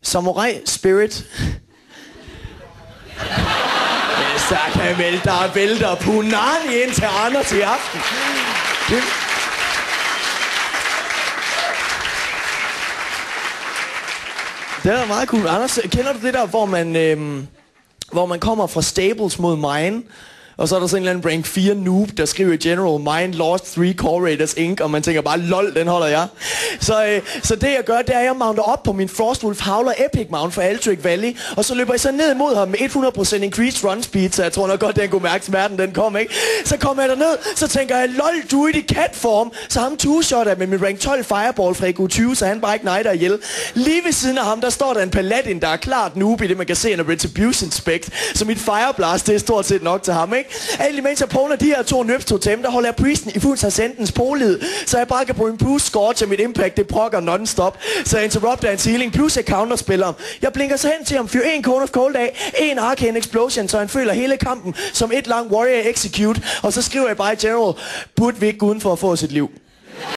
Samurai Spirit. Så kan vel der vælter punani ind til Anders i aften. Det er meget cool. Anders, kender du det der, hvor man kommer fra stables mod mine, og så er der sådan en eller anden rank 4 noob, der skriver i general, mine lost 3 core raiders inc, og man tænker bare, lol, den holder jeg. Så det jeg gør, det er, at jeg mounter op på min Frostwolf Howler Epic Mount for Aldrich Valley, og så løber jeg så ned mod ham med 100% increased run speed, så jeg tror nok godt, den kunne mærke smerten, den kom, ikke? Så kommer jeg derned, så tænker jeg, lol, du er i cat form, så ham two-shotter med min rank 12 fireball fra EQ20, så han bare ikke nejder ihjel. Lige ved siden af ham, der står der en paladin, der er klart noob i det, man kan se en Retribution Spect, så mit fireblast, det er stort set nok til ham, ikke? Alt imens jeg påner de her 2 nøbs totem, der holder jeg priesten i fuld ascendens polid, så jeg bare kan bruge en boost score til mit impact, det prokker non-stop, så jeg interrupter hans healing, plus jeg counterspiller ham. Jeg blinker så hen til ham, fyrer 1 Cone of Cold af, 1 Arcane Explosion, så han føler hele kampen som et lang warrior execute, og så skriver jeg bare i general, burde vi ikke gå uden for at få sit liv.